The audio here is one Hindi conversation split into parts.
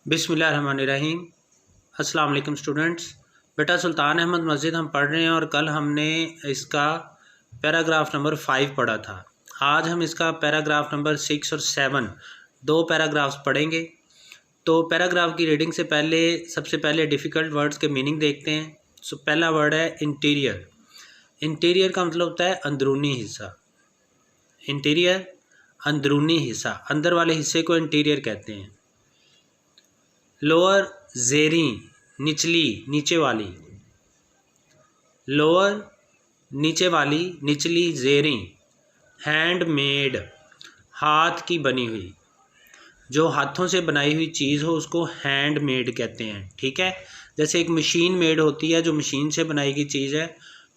बिस्मिल्लाहिर्रहमानिर्रहीम। अस्सलाम वालेकुम स्टूडेंट्स। बेटा सुल्तान अहमद मस्जिद हम पढ़ रहे हैं और कल हमने इसका पैराग्राफ नंबर 5 पढ़ा था। आज हम इसका पैराग्राफ नंबर 6 और 7 दो पैराग्राफ्स पढ़ेंगे। तो पैराग्राफ की रीडिंग से पहले सबसे पहले डिफ़िकल्ट वर्ड्स के मीनिंग देखते हैं। सो पहला वर्ड है इंटीरियर। इंटीरियर का मतलब होता है अंदरूनी हिस्सा। इंटीरियर अंदरूनी हिस्सा, अंदर वाले हिस्से को इंटीरियर कहते हैं। लोअर ज़ेरी निचली, नीचे वाली। लोअर नीचे वाली, निचली ज़ेरी। हैंडमेड हाथ की बनी हुई, जो हाथों से बनाई हुई चीज़ हो उसको हैंडमेड कहते हैं। ठीक है, जैसे एक मशीन मेड होती है जो मशीन से बनाई गई चीज़ है,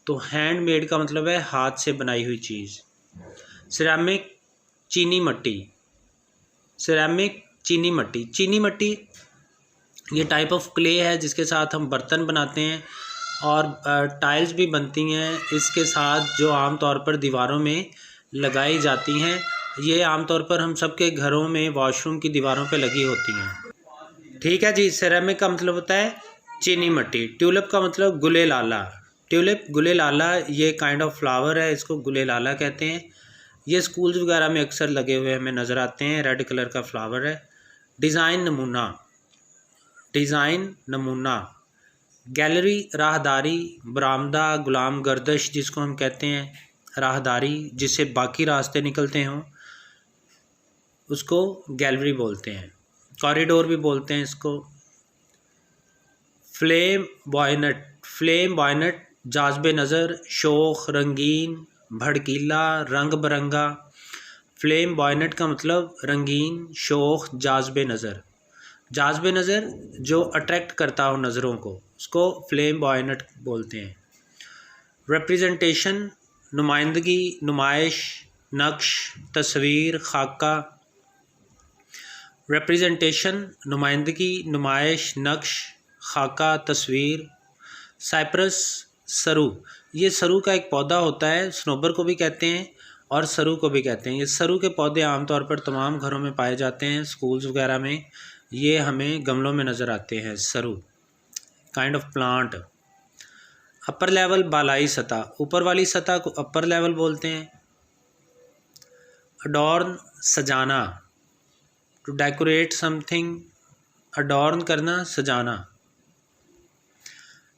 तो हैंडमेड का मतलब है हाथ से बनाई हुई चीज़। सिरेमिक चीनी मट्टी। सिरेमिक चीनी मट्टी। चीनी मट्टी ये टाइप ऑफ क्ले है जिसके साथ हम बर्तन बनाते हैं और टाइल्स भी बनती हैं इसके साथ, जो आम तौर पर दीवारों में लगाई जाती हैं। ये आम तौर पर हम सबके घरों में वॉशरूम की दीवारों पे लगी होती हैं। ठीक है जी। सिरेमिक का मतलब होता है चीनी मट्टी। ट्यूलिप का मतलब गुले लाला। ट्यूलिप गुले लाला ये काइंड ऑफ फ्लावर है, इसको गुले लाला कहते हैं। ये स्कूल्स वगैरह में अक्सर लगे हुए हमें नज़र आते हैं। रेड कलर का फ्लावर है। डिज़ाइन नमूना। डिज़ाइन नमूना। गैलरी राहदारी, बरामदा, गुलाम गर्दश जिसको हम कहते हैं राहदारी, जिससे बाकी रास्ते निकलते हों उसको गैलरी बोलते हैं। कॉरिडोर भी बोलते हैं इसको। फ्लेम बॉयनट। फ्लेम बॉयनट जाज़बे नज़र, शोख, रंगीन, भड़कीला, रंग बरंगा। फ्लेम बॉयनट का मतलब रंगीन, शोख, जाज़बे नज़र। जाज़बे नज़र जो अट्रैक्ट करता हो नज़रों को, उसको फ्लेम बॉयनट बोलते हैं। रिप्रेजेंटेशन नुमाइंदगी, नुमाइश, नक्श, तस्वीर, खाका। रिप्रेजेंटेशन नुमाइंदगी, नुमाइश, नक्श, खाका, तस्वीर। साइप्रस सरू। ये सरू का एक पौधा होता है, स्नोबर को भी कहते हैं और सरू को भी कहते हैं। ये सरू के पौधे आमतौर पर तमाम घरों में पाए जाते हैं। स्कूल्स वगैरह में ये हमें गमलों में नज़र आते हैं। सरू kind of plant. Upper level बालाई सतह, ऊपर वाली सतह को अपर लेवल बोलते हैं। अडॉर्न सजाना, टू डेकोरेट समथिंग, अडॉर्न करना, सजाना।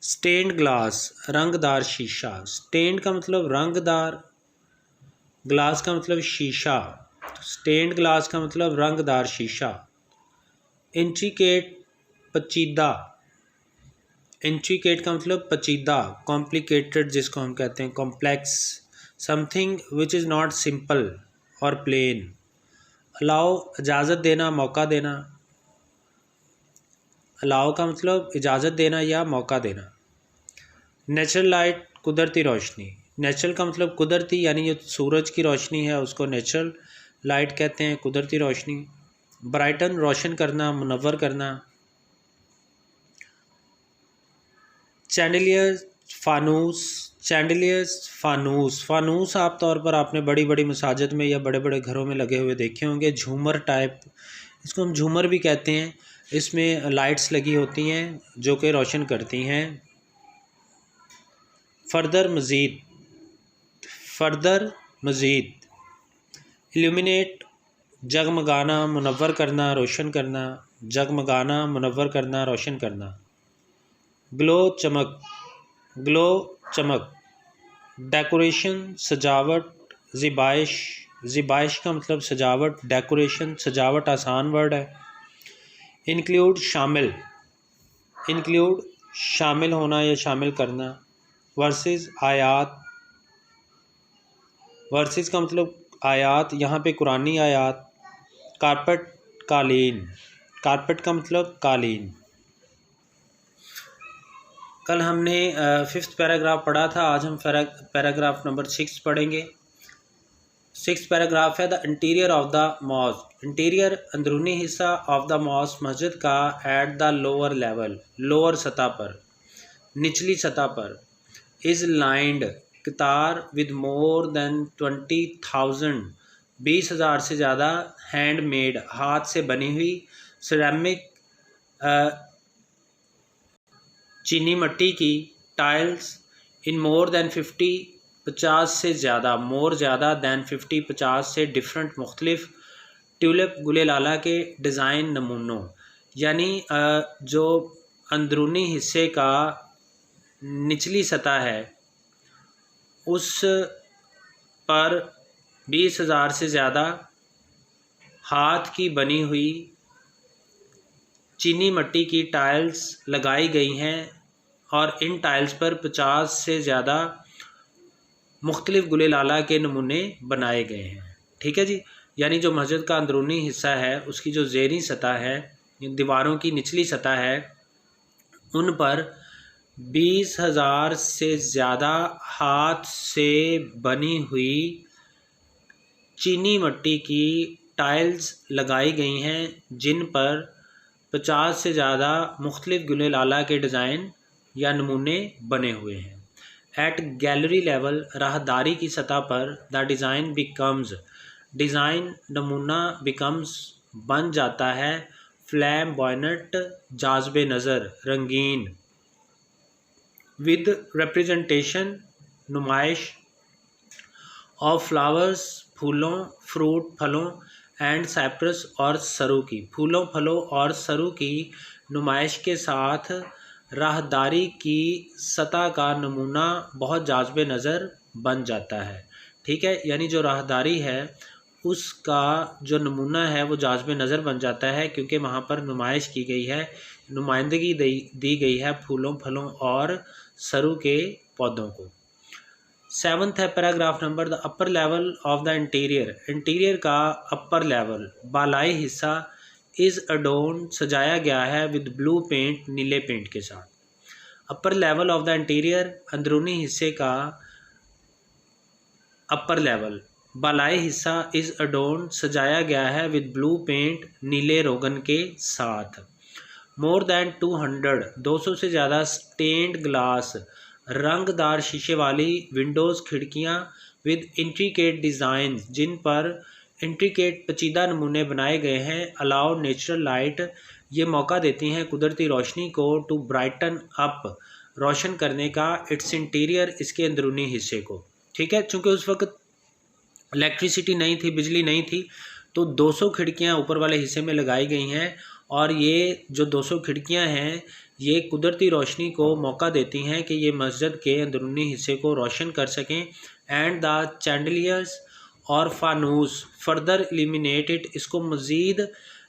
स्टेन्ड ग्लास रंगदार शीशा। स्टेन्ड का मतलब रंगदार, ग्लास का मतलब शीशा। स्टेन्ड ग्लास का मतलब रंगदार शीशा। इंट्रिकेट पचीदा। इंट्रिकेट का मतलब पचीदा, कॉम्प्लिकेटेड जिसको हम कहते हैं, complex. Something which is not simple और प्लेन। अलाउ इजाज़त देना, मौका देना। अलाउ का मतलब इजाज़त देना या मौका देना। नेचुरल लाइट कुदरती रोशनी। नेचुरल का मतलब कुदरती, यानी ये सूरज की रोशनी है उसको नेचुरल लाइट कहते हैं, कुदरती रोशनी। ब्राइटन रोशन करना, मुनव्वर करना। चैंडलियर्स फानूस। चैंडलियर्स फानूस। फानूस आप तौर पर आपने बड़ी बड़ी मसाजिद में या बड़े बड़े घरों में लगे हुए देखे होंगे। झूमर टाइप, इसको हम झूमर भी कहते हैं। इसमें लाइट्स लगी होती हैं जो कि रोशन करती हैं। फर्दर मज़ीद। फर्दर मज़ीद। इल्यूमिनेट जगमगाना, मुनव्वर करना, रोशन करना। जगमगाना, मुनव्वर करना, रोशन करना। ग्लो चमक। ग्लो चमक। डेकोरेशन सजावट, ज़िबाइश। ज़िबाइश का मतलब सजावट, डेकोरेशन सजावट आसान वर्ड है। इंक्लूड शामिल। इंक्लूड शामिल होना या शामिल करना। वर्सेस आयात। वर्सेस का मतलब आयात, यहाँ पे कुरानी आयात। कारपेट कालीन। कारपेट का मतलब कालीन। कल हमने 5th पैराग्राफ पढ़ा था, आज हम पैराग्राफ नंबर 6 पढ़ेंगे। 6th पैराग्राफ है the interior of the mosque. Interior अंदरूनी हिस्सा, ऑफ द मॉस्क मस्जिद का, at the lower level lower सतह पर, निचली सतह पर। इज़ लाइंड कतार विद मोर दैन 20,000 20,000 से ज़्यादा हैंडमेड हाथ से बनी हुई सिरेमिक चीनी मिट्टी की टाइल्स इन मोर दैन 50 से ज़्यादा, मोर ज़्यादा दैन 50 से डिफरेंट मुख्तलिफ ट्यूलिप गुले लाला के डिज़ाइन नमूनों, यानी जो अंदरूनी हिस्से का निचली सतह है उस पर 20,000 से ज़्यादा हाथ की बनी हुई चीनी मिट्टी की टाइल्स लगाई गई हैं और इन टाइल्स पर 50 से ज़्यादा मुख्तलिफ गुले लाला के नमूने बनाए गए हैं। ठीक है जी, यानी जो मस्जिद का अंदरूनी हिस्सा है उसकी जो ज़ेरी सतह है, दीवारों की निचली सतह है, उन पर 20,000 से ज़्यादा हाथ से बनी हुई चीनी मिट्टी की टाइल्स लगाई गई हैं जिन पर 50 से ज़्यादा मुख्तलिफ गुले लाला के डिज़ाइन या नमूने बने हुए हैं। एट गैलरी लेवल, राहदारी की सतह पर, द डिज़ाइन बिकम्स, डिज़ाइन नमूना बिकम्स बन जाता है, फ्लैम्बॉयनेंट जाज़बे नज़र, रंगीन, विद रिप्रेजेंटेशन नुमाइश ऑफ फ्लावर्स, फूलों, फ्रूट फलों, एंड साइप्रस और सरू की, फूलों फलों और सरू की नुमाइश के साथ राहदारी की सतह का नमूना बहुत जाज़बे नज़र बन जाता है। ठीक है, यानी जो राहदारी है उसका जो नमूना है वो जाज़बे नज़र बन जाता है क्योंकि वहाँ पर नुमाइश की गई है, नुमाइंदगी दी गई है फूलों फलों और सरू के पौधों को। 7th है paragraph number, the upper level of the interior, interior का अपर लेवल, बालाई हिस्सा, इज़ अडोर्न्ड, सजाया गया है, विद ब्लू पेंट, नीले पेंट के साथ। Upper level of the interior, अंदरूनी हिस्से का अपर लेवल, बालाई हिस्सा, इज़ अडोर्न्ड, सजाया गया है, विद ब्लू पेंट, नीले रोगन के साथ। मोर दैन 200 से ज़्यादा स्टेन्ड ग्लास, रंगदार शीशे वाली विंडोज़, खिड़कियाँ, विद इंट्रिकेट डिज़ाइन, जिन पर इंट्रिकेट पेचीदा नमूने बनाए गए हैं, अलाउ नेचुरल लाइट, ये मौका देती हैं कुदरती रोशनी को, टू ब्राइटन अप, रोशन करने का, इट्स इंटीरियर, इसके अंदरूनी हिस्से को। ठीक है, चूँकि उस वक्त इलेक्ट्रिसिटी नहीं थी, बिजली नहीं थी, तो 200 खिड़कियाँ ऊपर वाले हिस्से में लगाई गई हैं और ये जो 200 खिड़कियाँ हैं ये कुदरती रोशनी को मौका देती हैं कि ये मस्जिद के अंदरूनी हिस्से को रोशन कर सकें। एंड द चैंडलियर्स और फानूस फर्दर इल्यूमिनेट इट, इसको मज़ीद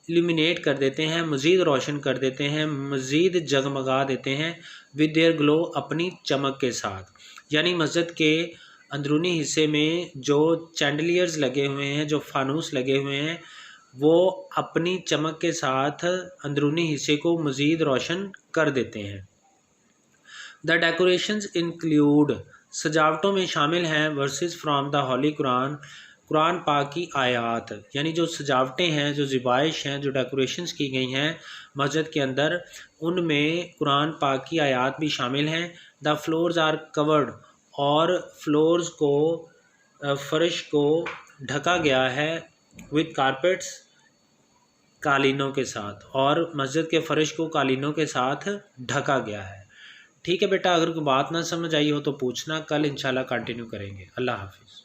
इल्यूमिनेट कर देते हैं, मज़ीद रोशन कर देते हैं, मज़ीद जगमगा देते हैं, विद देयर ग्लो, अपनी चमक के साथ। यानी मस्जिद के अंदरूनी हिस्से में जो चैंडलियर्स लगे हुए हैं, जो फानूस लगे हुए हैं, वो अपनी चमक के साथ अंदरूनी हिस्से को मज़ीद रोशन कर देते हैं। द डेकोरेशंस इंक्लूड, सजावटों में शामिल हैं, versus from the Holi Quran, Quran पाक की आयात, यानी जो सजावटें हैं, जो ज़िबाइश हैं, जो डेकोरेशंस की गई हैं मस्जिद के अंदर, उनमें कुरान पाक की आयात भी शामिल हैं। द फ्लोर्स आर कवर्ड, और फ्लोर्स को, फर्श को ढका गया है, विद कारपेट्स, कालीनों के साथ, और मस्जिद के फ़र्श को कालीनों के साथ ढका गया है। ठीक है बेटा, अगर कोई बात ना समझ आई हो तो पूछना, कल इंशाल्लाह कंटिन्यू करेंगे। अल्लाह हाफिज़।